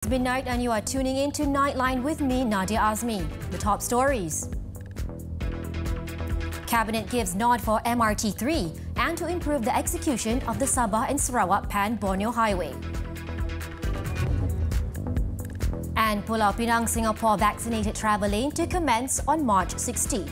It's midnight and you are tuning in to Nightline with me, Nadia Azmi. The top stories. Cabinet gives nod for MRT3 and to improve the execution of the Sabah and Sarawak Pan Highway. And Pulau Pinang, Singapore vaccinated travel lane to commence on March 16.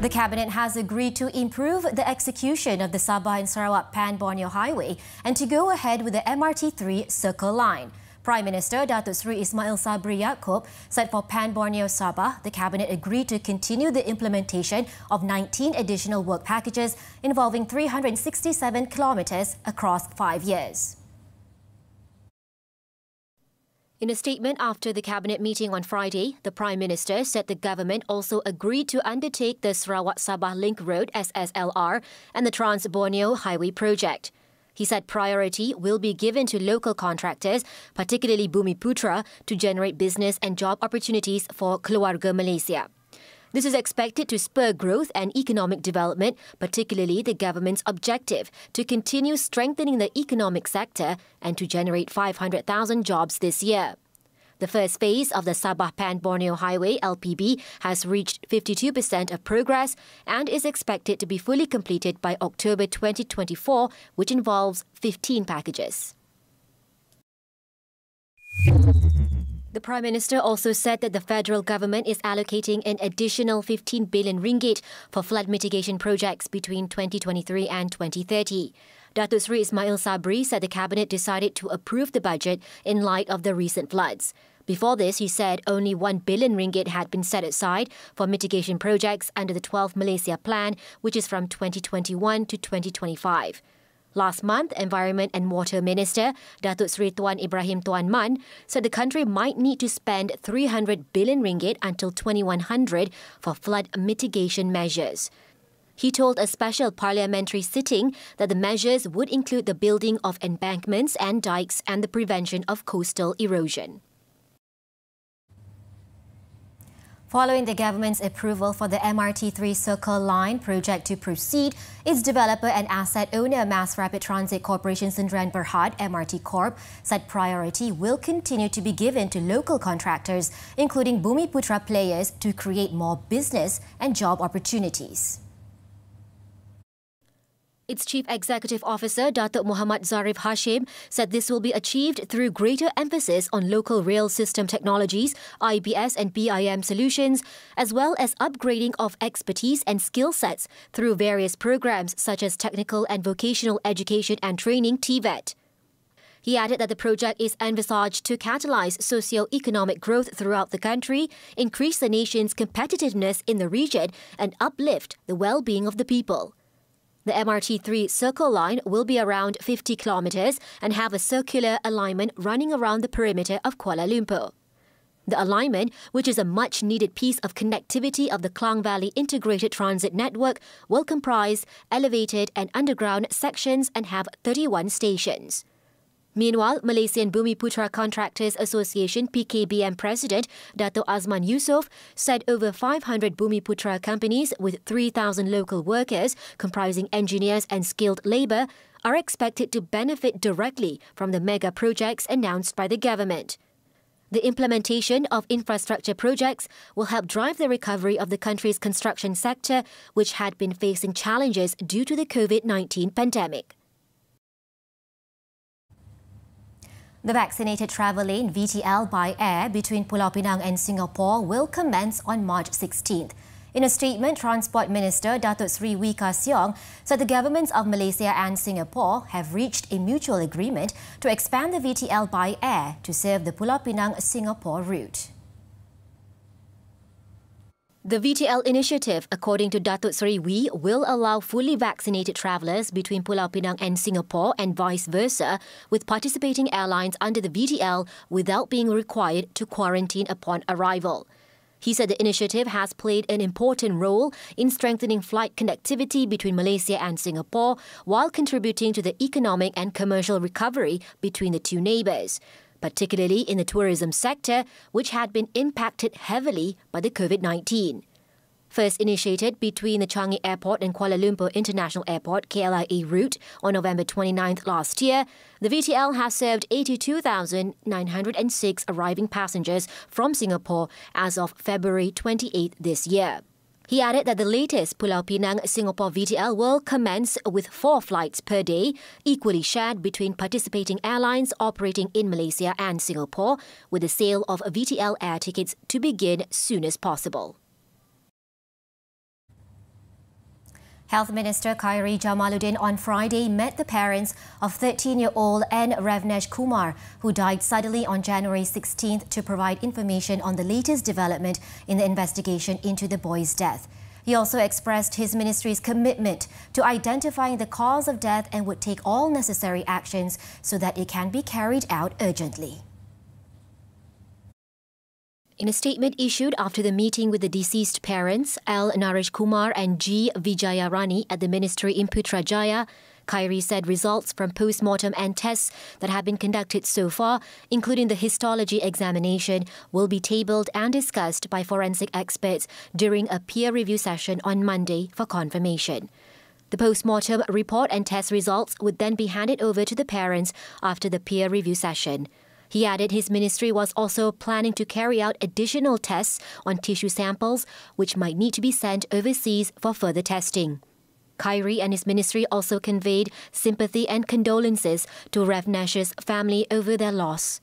The Cabinet has agreed to improve the execution of the Sabah and Sarawak Pan Highway and to go ahead with the MRT3 Circle Line. Prime Minister Datuk Seri Ismail Sabri Yaakob said for Pan Sabah, the Cabinet agreed to continue the implementation of 19 additional work packages involving 367 kilometres across 5 years. In a statement after the Cabinet meeting on Friday, the Prime Minister said the government also agreed to undertake the Sarawak-Sabah Link Road SSLR and the Trans-Borneo Highway project. He said priority will be given to local contractors, particularly Bumiputra, to generate business and job opportunities for Keluarga Malaysia. This is expected to spur growth and economic development, particularly the government's objective to continue strengthening the economic sector and to generate 500,000 jobs this year. The first phase of the Sabah Pan Highway LPB has reached 52% of progress and is expected to be fully completed by October 2024, which involves 15 packages. The Prime Minister also said that the federal government is allocating an additional 15 billion ringgit for flood mitigation projects between 2023 and 2030. Datuk Seri Ismail Sabri said the Cabinet decided to approve the budget in light of the recent floods. Before this, he said only 1 billion ringgit had been set aside for mitigation projects under the 12th Malaysia Plan, which is from 2021 to 2025. Last month, Environment and Water Minister Datuk Seri Tuan Ibrahim Tuan Man said the country might need to spend 300 billion ringgit until 2100 for flood mitigation measures. He told a special parliamentary sitting that the measures would include the building of embankments and dikes and the prevention of coastal erosion. Following the government's approval for the MRT3 Circle Line project to proceed, its developer and asset owner Mass Rapid Transit Corporation Sdn Berhad MRT Corp said priority will continue to be given to local contractors, including Bumiputra players, to create more business and job opportunities. Its Chief Executive Officer, Datuk Muhammad Zarif Hashim, said this will be achieved through greater emphasis on local rail system technologies, IBS and BIM solutions, as well as upgrading of expertise and skill sets through various programs such as Technical and Vocational Education and Training (TVET). He added that the project is envisaged to catalyse socio-economic growth throughout the country, increase the nation's competitiveness in the region and uplift the well-being of the people. The MRT3 Circle Line will be around 50 kilometres and have a circular alignment running around the perimeter of Kuala Lumpur. The alignment, which is a much-needed piece of connectivity of the Klang Valley Integrated Transit Network, will comprise elevated and underground sections and have 31 stations. Meanwhile, Malaysian Bumiputra Contractors Association PKBM President Dato' Azman Yusof said over 500 Bumiputra companies with 3,000 local workers comprising engineers and skilled labour are expected to benefit directly from the mega projects announced by the government. The implementation of infrastructure projects will help drive the recovery of the country's construction sector, which had been facing challenges due to the COVID-19 pandemic. The vaccinated travel lane VTL by air between Pulau Pinang and Singapore will commence on March 16th. In a statement, Transport Minister Datuk Seri Wee Ka Siong said the governments of Malaysia and Singapore have reached a mutual agreement to expand the VTL by air to serve the Pulau Pinang-Singapore route. The VTL initiative, according to Datuk Seri Wee, will allow fully vaccinated travellers between Pulau Pinang and Singapore and vice versa, with participating airlines under the VTL without being required to quarantine upon arrival. He said the initiative has played an important role in strengthening flight connectivity between Malaysia and Singapore while contributing to the economic and commercial recovery between the two neighbours, particularly in the tourism sector, which had been impacted heavily by the COVID-19. First initiated between the Changi Airport and Kuala Lumpur International Airport KLIA route on November 29th last year, the VTL has served 82,906 arriving passengers from Singapore as of February 28th this year. He added that the latest Pulau Pinang-Singapore VTL will commence with 4 flights per day, equally shared between participating airlines operating in Malaysia and Singapore, with the sale of VTL air tickets to begin soon as possible. Health Minister Khairi Jamaluddin on Friday met the parents of 13-year-old N. Revnesh Kumar, who died suddenly on January 16th, to provide information on the latest development in the investigation into the boy's death. He also expressed his ministry's commitment to identifying the cause of death and would take all necessary actions so that it can be carried out urgently. In a statement issued after the meeting with the deceased parents, L. Naresh Kumar and G. Vijayarani at the ministry in Putrajaya, Khairi said results from post-mortem and tests that have been conducted so far, including the histology examination, will be tabled and discussed by forensic experts during a peer review session on Monday for confirmation. The post-mortem report and test results would then be handed over to the parents after the peer review session. He added his ministry was also planning to carry out additional tests on tissue samples, which might need to be sent overseas for further testing. Khairi and his ministry also conveyed sympathy and condolences to Revnesh's family over their loss.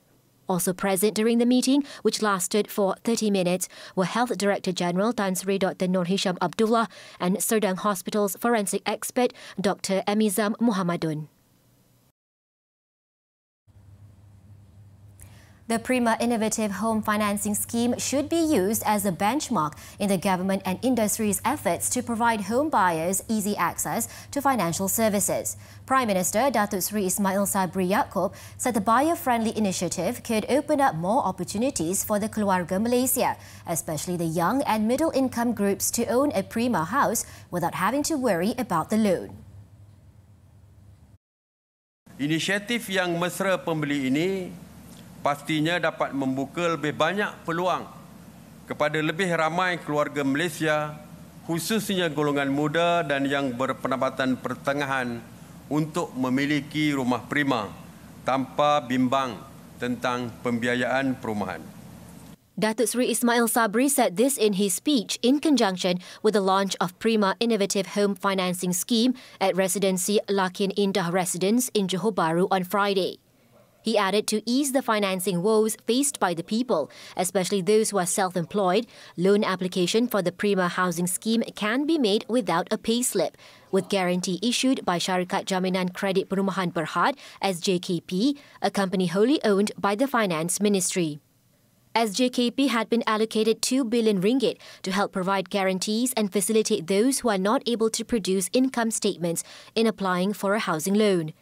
Also present during the meeting, which lasted for 30 minutes, were Health Director General Tan Sri Dr. Nur Hisham Abdullah and Serdang Hospital's forensic expert Dr. Amizam Muhammadun. The Prima Innovative Home Financing Scheme should be used as a benchmark in the government and industry's efforts to provide home buyers easy access to financial services. Prime Minister Datuk Seri Ismail Sabri Yaakob said the buyer-friendly initiative could open up more opportunities for the keluarga Malaysia, especially the young and middle-income groups, to own a Prima house without having to worry about the loan. Inisiatif yang mesra pembeli ini pastinya dapat membuka lebih banyak peluang kepada lebih ramai keluarga Malaysia, khususnya golongan muda dan yang berpendapatan pertengahan, untuk memiliki rumah prima tanpa bimbang tentang pembiayaan perumahan. Datuk Seri Ismail Sabri said this in his speech in conjunction with the launch of Prima Innovative Home Financing Scheme at Residency Lakin Indah Residence in Johor Bahru on Friday. He added to ease the financing woes faced by the people, especially those who are self-employed, loan application for the Prima housing scheme can be made without a payslip, with guarantee issued by Syarikat Jaminan Kredit Perumahan Berhad (SJKP), a company wholly owned by the Finance Ministry. SJKP had been allocated 2 billion ringgit to help provide guarantees and facilitate those who are not able to produce income statements in applying for a housing loan.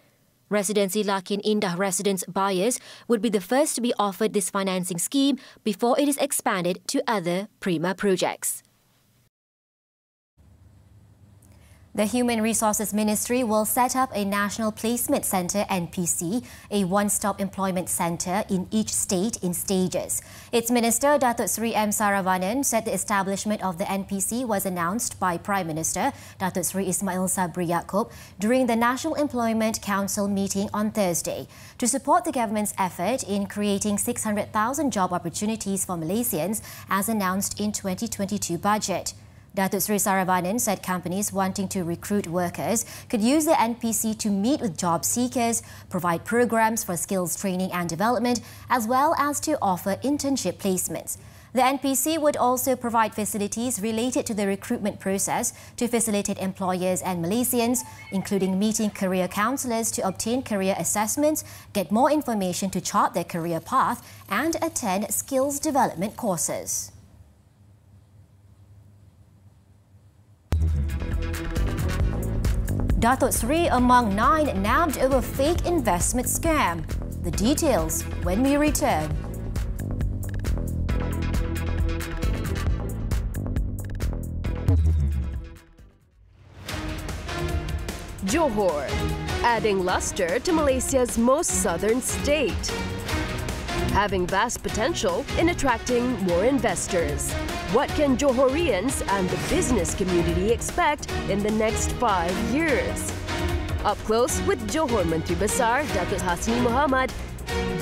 Residency Lakin Indah residence buyers would be the first to be offered this financing scheme before it is expanded to other Prima projects. The Human Resources Ministry will set up a National Placement Centre (NPC), a one-stop employment centre in each state in stages. Its Minister, Datuk Seri M. Saravanan, said the establishment of the NPC was announced by Prime Minister Datuk Seri Ismail Sabri Yaakob during the National Employment Council meeting on Thursday to support the government's effort in creating 600,000 job opportunities for Malaysians as announced in 2022 budget. Datuk Seri Saravanan said companies wanting to recruit workers could use the NPC to meet with job seekers, provide programs for skills training and development, as well as to offer internship placements. The NPC would also provide facilities related to the recruitment process to facilitate employers and Malaysians, including meeting career counsellors to obtain career assessments, get more information to chart their career path, and attend skills development courses. Datuk Seri among 9 nabbed over fake investment scam. The details when we return. Johor, adding luster to Malaysia's most southern state, having vast potential in attracting more investors. What can Johorians and the business community expect in the next 5 years? Up close with Johor Menteri Besar Datuk Azmi Mohamad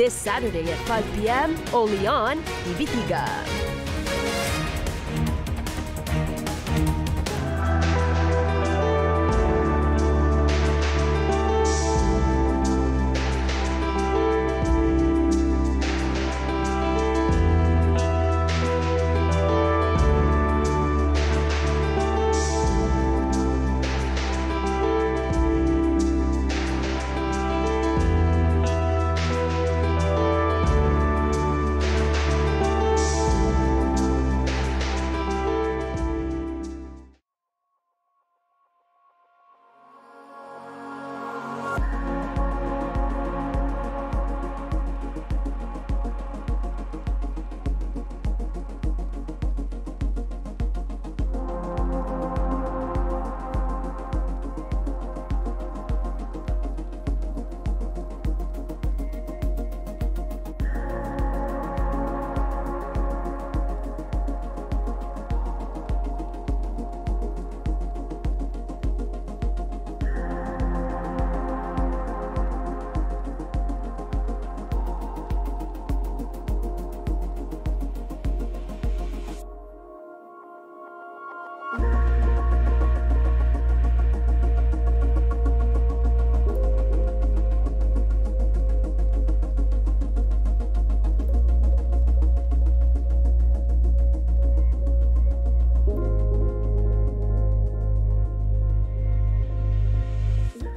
this Saturday at 5 p.m. only on TV3.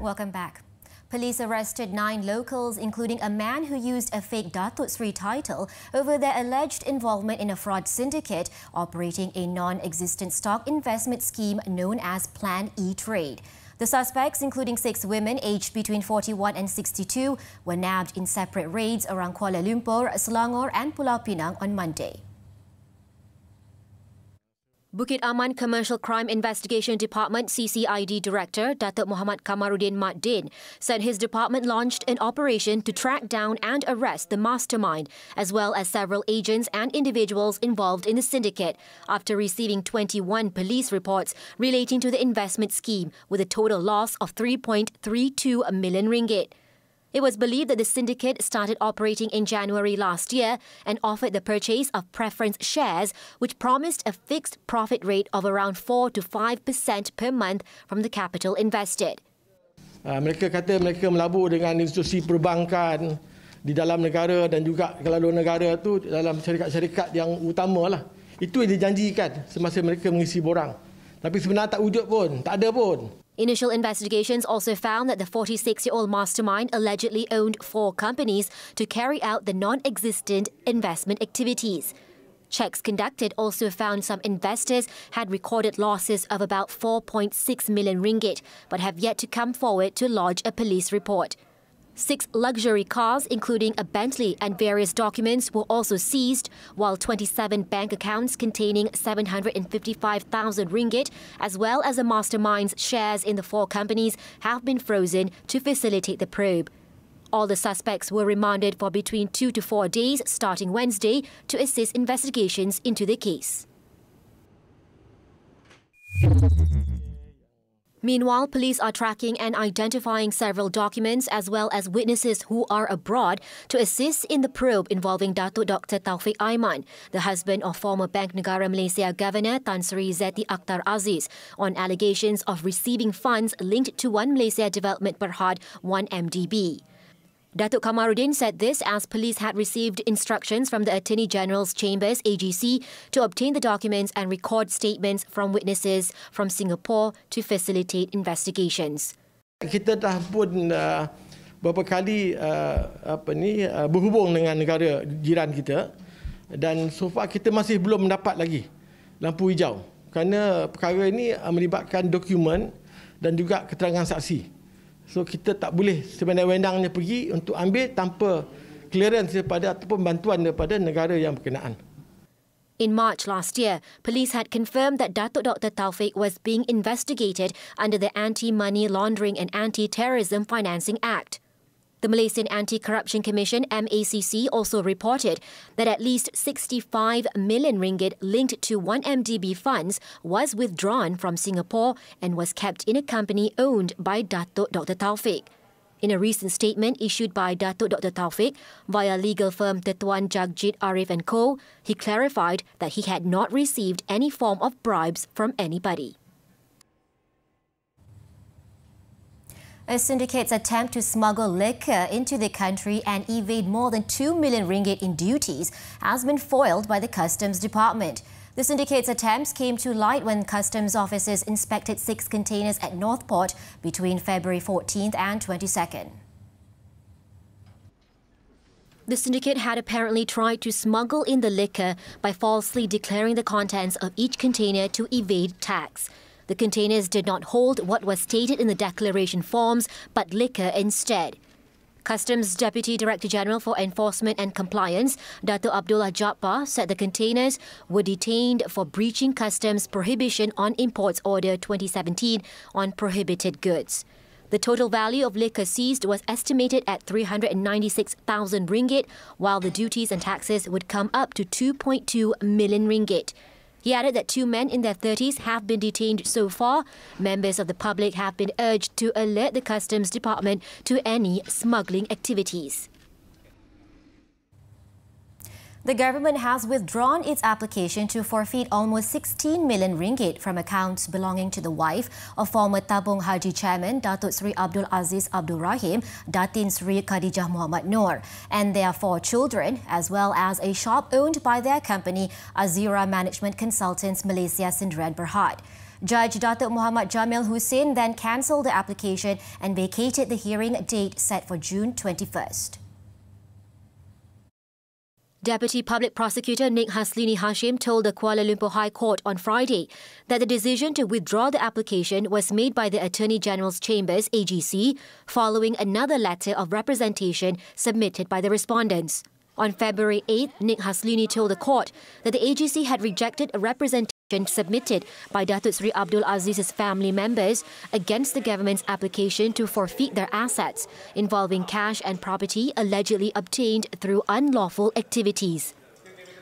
Welcome back. Police arrested 9 locals, including a man who used a fake Datuk Sri title over their alleged involvement in a fraud syndicate operating a non-existent stock investment scheme known as Plan E-Trade. The suspects, including 6 women aged between 41 and 62, were nabbed in separate raids around Kuala Lumpur, Selangor and Pulau Pinang on Monday. Bukit Aman Commercial Crime Investigation Department CCID Director Datuk Muhammad Kamaruddin Maddin said his department launched an operation to track down and arrest the mastermind, as well as several agents and individuals involved in the syndicate, after receiving 21 police reports relating to the investment scheme with a total loss of 3.32 million ringgit. It was believed that the syndicate started operating in January last year and offered the purchase of preference shares, which promised a fixed profit rate of around 4 to 5% per month from the capital invested. Mereka kata mereka melabur dengan institusi perbankan di dalam negara dan juga kalau luar negara tu dalam syarikat-syarikat yang utama lah. Itu yang dijanjikan semasa mereka mengisi borang. Tapi sebenarnya tak wujud pun, tak ada pun. Initial investigations also found that the 46-year-old mastermind allegedly owned 4 companies to carry out the non-existent investment activities. Checks conducted also found some investors had recorded losses of about 4.6 million ringgit, but have yet to come forward to lodge a police report. 6 luxury cars, including a Bentley and various documents, were also seized, while 27 bank accounts containing 755,000 ringgit, as well as the mastermind's shares in the 4 companies, have been frozen to facilitate the probe. All the suspects were remanded for between 2 to 4 days starting Wednesday to assist investigations into the case. Meanwhile, police are tracking and identifying several documents as well as witnesses who are abroad to assist in the probe involving Datuk Dr. Taufik Aiman, the husband of former Bank Negara Malaysia Governor Tan Sri Zeti Akhtar Aziz, on allegations of receiving funds linked to One Malaysia Development Berhad 1MDB. Datuk Kamaruddin said this as police had received instructions from the Attorney General's Chambers AGC to obtain the documents and record statements from witnesses from Singapore to facilitate investigations. Kita dah pun beberapa kali berhubung dengan negara jiran kita dan so far kita masih belum mendapat lagi lampu hijau kerana perkara ini melibatkan dokumen dan juga keterangan saksi. So kita tak boleh sewenang-wenangnya pergi untuk ambil tanpa clearance daripada ataupun bantuan daripada negara yang berkenaan. In March last year, police had confirmed that Datuk Dr. Taufik was being investigated under the Anti-Money Laundering and Anti-Terrorism Financing Act. The Malaysian Anti-Corruption Commission MACC also reported that at least 65 million ringgit linked to 1MDB funds was withdrawn from Singapore and was kept in a company owned by Datuk Dr. Taufik. In a recent statement issued by Datuk Dr. Taufik via legal firm Tetuan Jagjit Arif & Co., he clarified that he had not received any form of bribes from anybody. A syndicate's attempt to smuggle liquor into the country and evade more than 2 million ringgit in duties has been foiled by the Customs Department. The syndicate's attempts came to light when customs officers inspected 6 containers at Northport between February 14th and 22nd. The syndicate had apparently tried to smuggle in the liquor by falsely declaring the contents of each container to evade tax. The containers did not hold what was stated in the declaration forms, but liquor instead. Customs Deputy Director General for Enforcement and Compliance, Dato' Abdullah Jabbar, said the containers were detained for breaching customs prohibition on Imports Order 2017 on prohibited goods. The total value of liquor seized was estimated at 396,000 ringgit, while the duties and taxes would come up to 2.2 million ringgit. He added that 2 men in their 30s have been detained so far. Members of the public have been urged to alert the Customs Department to any smuggling activities. The government has withdrawn its application to forfeit almost 16 million ringgit from accounts belonging to the wife of former Tabung Haji Chairman Datuk Sri Abdul Aziz Abdul Rahim, Datin Sri Khadijah Muhammad Noor, and their 4 children, as well as a shop owned by their company, Azira Management Consultants Malaysia Sdn Berhad. Judge Datuk Muhammad Jamil Hussein then cancelled the application and vacated the hearing date set for June 21st. Deputy Public Prosecutor Nik Haslini Hashim told the Kuala Lumpur High Court on Friday that the decision to withdraw the application was made by the Attorney General's Chambers, AGC, following another letter of representation submitted by the respondents. On February 8th, Nik Haslini told the court that the AGC had rejected a representation submitted by Datuk Sri Abdul Aziz's family members against the government's application to forfeit their assets involving cash and property allegedly obtained through unlawful activities.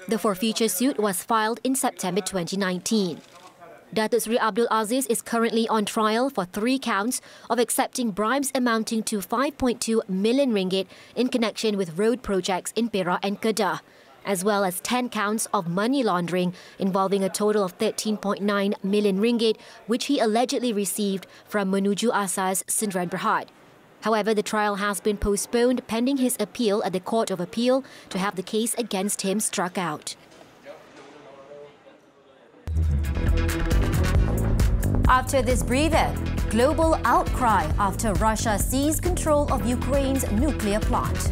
The forfeiture suit was filed in September 2019. Datuk Sri Abdul Aziz is currently on trial for 3 counts of accepting bribes amounting to 5.2 million ringgit in connection with road projects in Perak and Kedah, as well as 10 counts of money laundering involving a total of 13.9 million ringgit, which he allegedly received from Menuju Asas Sdn Berhad. However, the trial has been postponed pending his appeal at the Court of Appeal to have the case against him struck out. After this breather, global outcry after Russia seized control of Ukraine's nuclear plant.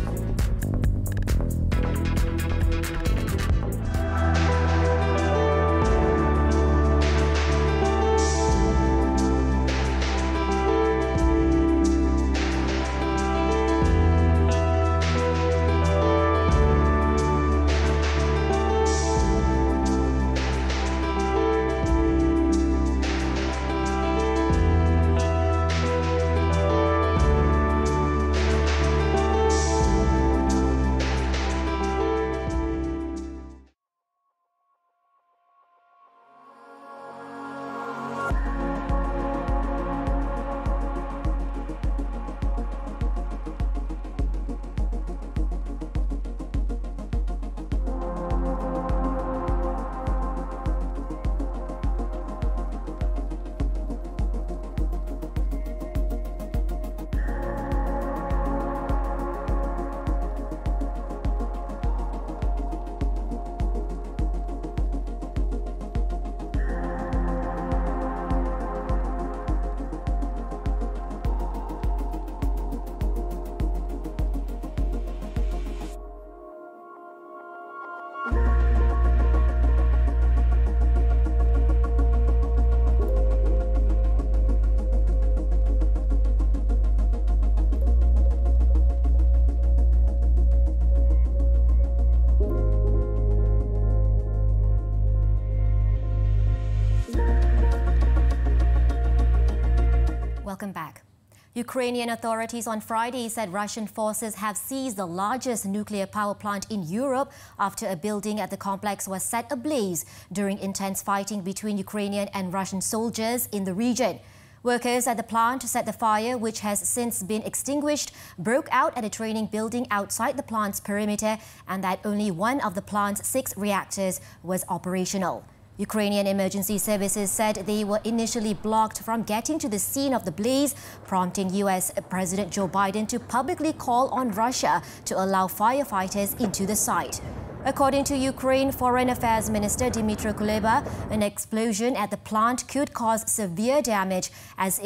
Ukrainian authorities on Friday said Russian forces have seized the largest nuclear power plant in Europe after a building at the complex was set ablaze during intense fighting between Ukrainian and Russian soldiers in the region. Workers at the plant said the fire, which has since been extinguished, broke out at a training building outside the plant's perimeter and that only one of the plant's 6 reactors was operational. Ukrainian emergency services said they were initially blocked from getting to the scene of the blaze, prompting US President Joe Biden to publicly call on Russia to allow firefighters into the site. According to Ukraine Foreign Affairs Minister Dmytro Kuleba, an explosion at the plant could cause severe damage as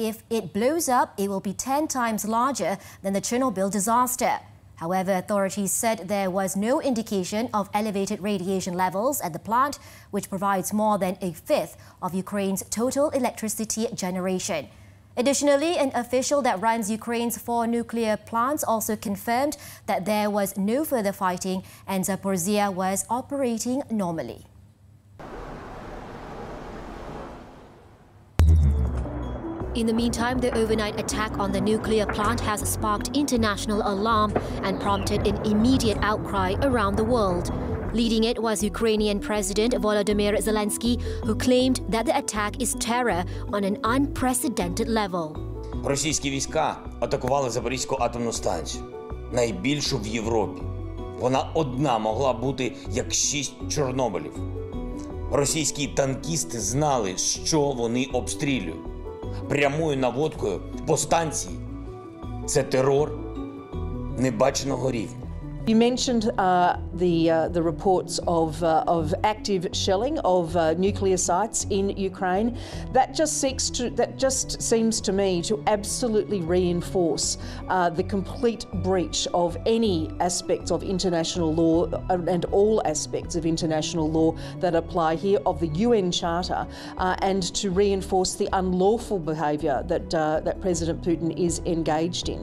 if it blows up, it will be 10 times larger than the Chernobyl disaster. However, authorities said there was no indication of elevated radiation levels at the plant, which provides more than a fifth of Ukraine's total electricity generation. Additionally, an official that runs Ukraine's 4 nuclear plants also confirmed that there was no further fighting and Zaporizhzhia was operating normally. In the meantime, the overnight attack on the nuclear plant has sparked international alarm and prompted an immediate outcry around the world. Leading it was Ukrainian President Volodymyr Zelensky, who claimed that the attack is terror on an unprecedented level. Російські війська атакували Запорізьку атомну станцію, найбільшу в Європі. Вона одна могла бути як 6 Чорнобилів. Російські танкісти знали, що вони обстрілюють. Прямою наводкою по станції – це терор небаченого рівня. You mentioned the reports of active shelling of nuclear sites in Ukraine. That just seems to me to absolutely reinforce the complete breach of any aspects of international law and all aspects of international law that apply here of the UN Charter, and to reinforce the unlawful behaviour that President Putin is engaged in.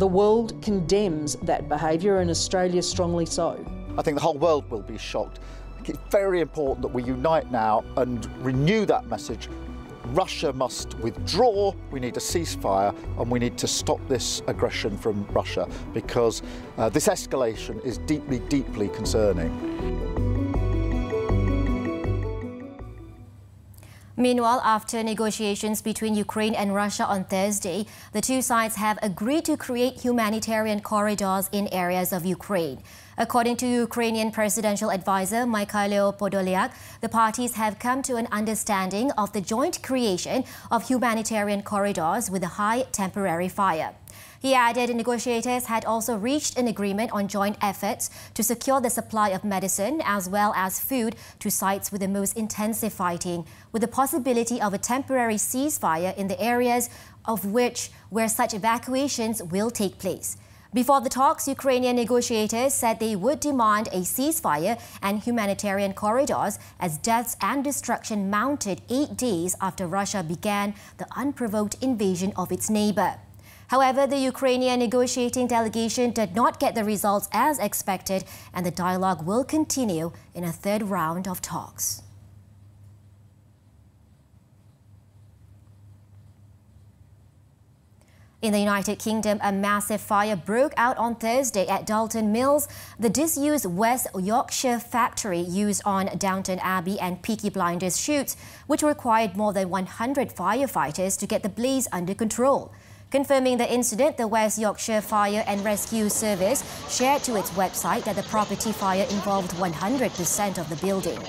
The world condemns that behaviour, and Australia strongly so. I think the whole world will be shocked. I think it's very important that we unite now and renew that message. Russia must withdraw, we need a ceasefire, and we need to stop this aggression from Russia, because this escalation is deeply, deeply concerning. Meanwhile, after negotiations between Ukraine and Russia on Thursday, the two sides have agreed to create humanitarian corridors in areas of Ukraine. According to Ukrainian presidential advisor Mikhailo Podolyak, the parties have come to an understanding of the joint creation of humanitarian corridors with a high temporary fire. He added negotiators had also reached an agreement on joint efforts to secure the supply of medicine as well as food to sites with the most intensive fighting, with the possibility of a temporary ceasefire in the areas where such evacuations will take place. Before the talks, Ukrainian negotiators said they would demand a ceasefire and humanitarian corridors as deaths and destruction mounted 8 days after Russia began the unprovoked invasion of its neighbour. However, the Ukrainian negotiating delegation did not get the results as expected, and the dialogue will continue in a 3rd round of talks. In the United Kingdom, a massive fire broke out on Thursday at Dalton Mills, the disused West Yorkshire factory used on Downton Abbey and Peaky Blinders shoots, which required more than 100 firefighters to get the blaze under control. Confirming the incident, the West Yorkshire Fire and Rescue Service shared to its website that the property fire involved 100% of the building.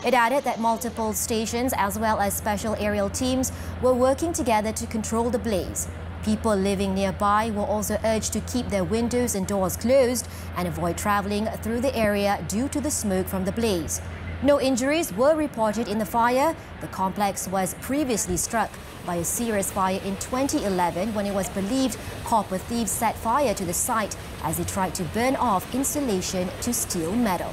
It added that multiple stations as well as special aerial teams were working together to control the blaze. People living nearby were also urged to keep their windows and doors closed and avoid travelling through the area due to the smoke from the blaze. No injuries were reported in the fire. The complex was previously struck by a serious fire in 2011 when it was believed copper thieves set fire to the site as they tried to burn off insulation to steal metal.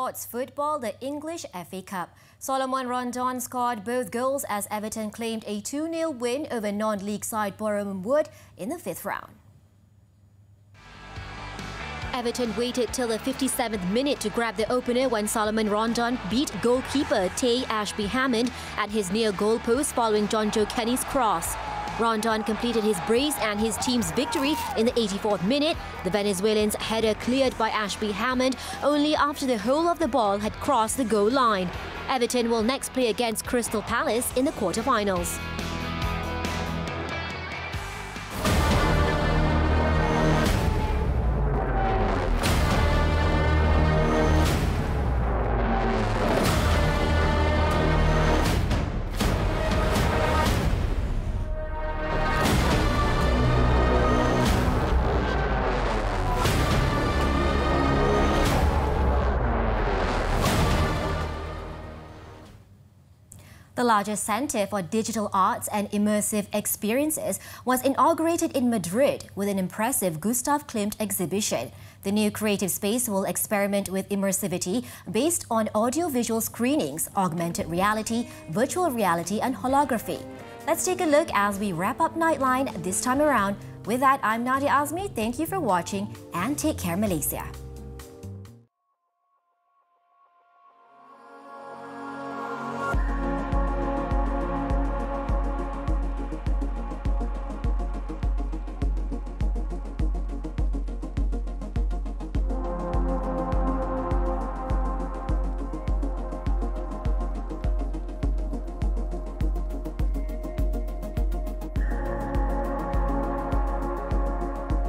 sports football, the English FA Cup. Solomon Rondon scored both goals as Everton claimed a 2-0 win over non-league side Boreham Wood in the 5th round. Everton waited till the 57th minute to grab the opener when Solomon Rondon beat goalkeeper Tay Ashby Hammond at his near goal post following John Joe Kenny's cross. Rondon completed his brace and his team's victory in the 84th minute. The Venezuelan's header cleared by Ashby Hammond only after the whole of the ball had crossed the goal line. Everton will next play against Crystal Palace in the quarter-finals. The largest centre for digital arts and immersive experiences was inaugurated in Madrid with an impressive Gustav Klimt exhibition. The new creative space will experiment with immersivity based on audio-visual screenings, augmented reality, virtual reality and holography. Let's take a look as we wrap up Nightline this time around. With that, I'm Nadia Azmi. Thank you for watching and take care, Malaysia.